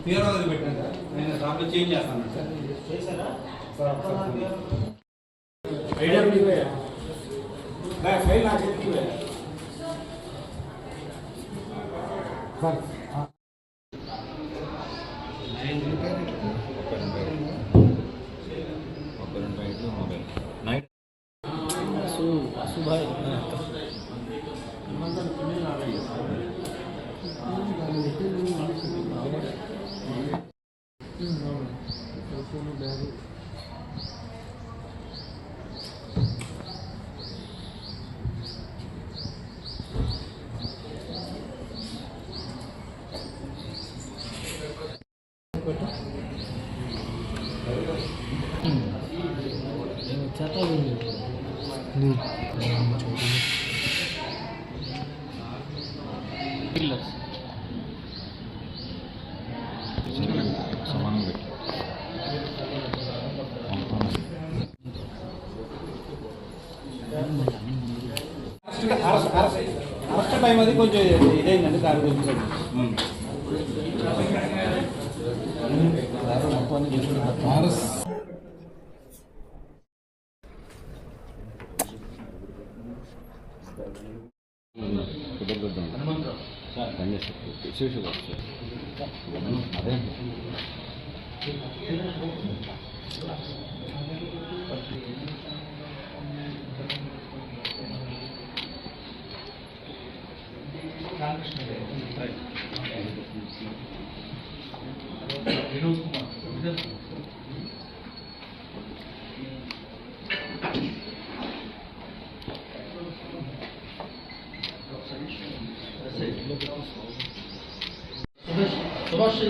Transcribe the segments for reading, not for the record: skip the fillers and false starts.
తీవ్రవాదులు పెట్టాను సార్. నేను దాంట్లో చేంజ్ చేస్తాను సార్. చేశారా ఐడియా ఫైల్ నాకు సార్ అరెస్ట్ టైం అది కొంచెం ఇదైందండి. దాని గురించి అదే వినోద్ కుమార్ సుభాష్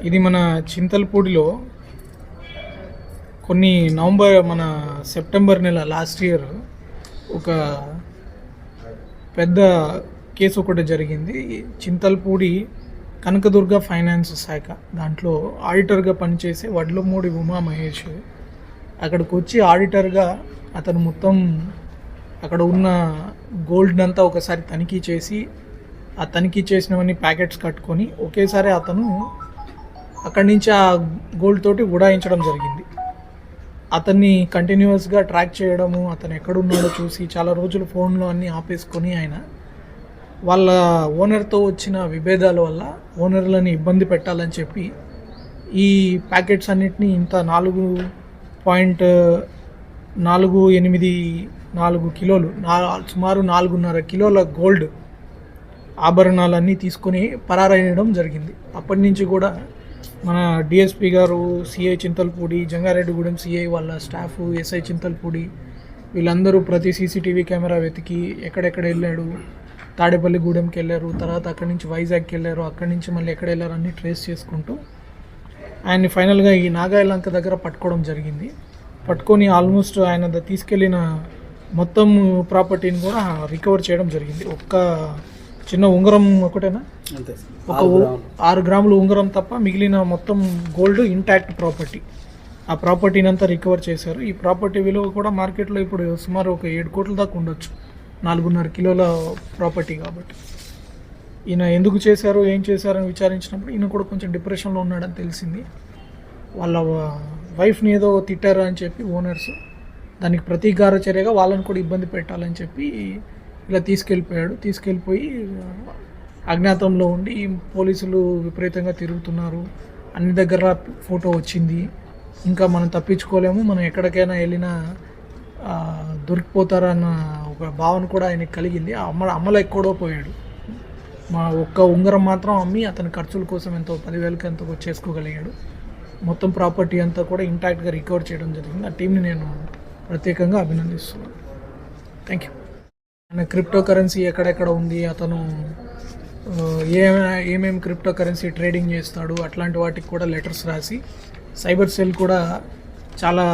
ఇది మన చింతలపూడిలో మన సెప్టెంబర్ నెల లాస్ట్ ఇయర్ ఒక పెద్ద కేసు ఒకటి జరిగింది. చింతలపూడి కనకదుర్గ ఫైనాన్స్ శాఖ దాంట్లో ఆడిటర్గా పనిచేసే వడ్లమూడి ఉమా మహేష్ అక్కడికి వచ్చి ఆడిటర్గా అతను మొత్తం అక్కడ ఉన్న గోల్డ్ అంతా ఒకసారి తనిఖీ చేసి ఆ తనిఖీ చేసినవన్నీ ప్యాకెట్స్ కట్టుకొని ఒకేసారి అతను అక్కడి నుంచి ఆ గోల్డ్ తోటి ఉడాయించడం జరిగింది. అతన్ని కంటిన్యూస్గా ట్రాక్ చేయడము, అతను ఎక్కడున్నాడో చూసి చాలా రోజులు ఫోన్లో అన్నీ ఆపేసుకొని ఆయన వాళ్ళ ఓనర్తో వచ్చిన విభేదాల వల్ల ఓనర్లని ఇబ్బంది పెట్టాలని చెప్పి ఈ ప్యాకెట్స్ అన్నిటినీ ఇంత 4.484 కిలోలు సుమారు 4.5 కిలోల గోల్డ్ ఆభరణాలన్నీ తీసుకొని పరారయ్యడం జరిగింది. అప్పటి నుంచి కూడా మన డిఎస్పీ గారు, సిఐ చింతలపూడి, జంగారెడ్డిగూడెం సిఐ వాళ్ళ స్టాఫ్, ఎస్ఐ చింతలపూడి వీళ్ళందరూ ప్రతి సీసీటీవీ కెమెరా వెతికి ఎక్కడెక్కడ వెళ్ళాడు, తాడేపల్లిగూడెంకి వెళ్ళారు, తర్వాత అక్కడి నుంచి వైజాగ్కి వెళ్ళారు, అక్కడి నుంచి మళ్ళీ ఎక్కడ వెళ్ళారు అన్నీ ట్రేస్ చేసుకుంటూ ఆయన్ని ఫైనల్గా ఈ నాగాయలంక దగ్గర పట్టుకోవడం జరిగింది. పట్టుకొని ఆల్మోస్ట్ ఆయన తీసుకెళ్ళిన మొత్తం ప్రాపర్టీని కూడా రికవర్ చేయడం జరిగింది. ఒక్క చిన్న ఉంగరం ఒకటేనా, ఒక 6 గ్రాములు ఉంగరం తప్ప మిగిలిన మొత్తం గోల్డ్ ఇంటాక్ట్ ప్రాపర్టీ. ఆ ప్రాపర్టీని అంతా రికవర్ చేశారు. ఈ ప్రాపర్టీ విలువ కూడా మార్కెట్లో ఇప్పుడు సుమారు ఒక 7 కోట్ల దాకా ఉండొచ్చు, 4.5 కిలోల ప్రాపర్టీ కాబట్టి. ఈయన ఎందుకు చేశారు, ఏం చేశారని విచారించినప్పుడు ఈయన కూడా కొంచెం డిప్రెషన్లో ఉన్నాడని తెలిసింది. వాళ్ళ వైఫ్ని ఏదో తిట్టారు అని చెప్పి ఓనర్స్, దానికి ప్రతీకార చర్యగా వాళ్ళని కూడా ఇబ్బంది పెట్టాలని చెప్పి ఇలా తీసుకెళ్ళిపోయి అజ్ఞాతంలో ఉండి పోలీసులు విపరీతంగా తిరుగుతున్నారు. అన్ని దగ్గర ఫోటో వచ్చింది. ఇంకా మనం తప్పించుకోలేము, మనం ఎక్కడికైనా వెళ్ళినా దొరికిపోతారన్న ఒక భావన కూడా ఆయనకి కలిగింది. అమ్మలో ఎక్కడో పోయాడు. మా ఒక్క ఉంగరం మాత్రం అమ్మి అతని ఖర్చుల కోసం ఎంతో 10,000కి ఎంతో చేసుకోగలిగాడు. మొత్తం ప్రాపర్టీ అంతా కూడా ఇంటాక్ట్గా రికవర్ చేయడం జరిగింది. ఆ టీంని నేను ప్రత్యేకంగా అభినందిస్తున్నాను. Thank you. ఆయన క్రిప్టో కరెన్సీ ఎక్కడెక్కడ ఉంది, అతను ఏమేమి క్రిప్టో కరెన్సీ ట్రేడింగ్ చేస్తాడు, అట్లాంటి వాటికి కూడా లెటర్స్ రాసి సైబర్ సెల్ కూడా చాలా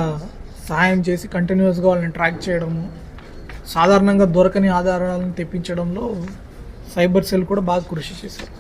సహాయం చేసి కంటిన్యూస్గా వాళ్ళని ట్రాక్ చేయడము, సాధారణంగా దొరకని ఆధారాలను తెప్పించడంలో సైబర్ సెల్ కూడా బాగా కృషి చేశారు.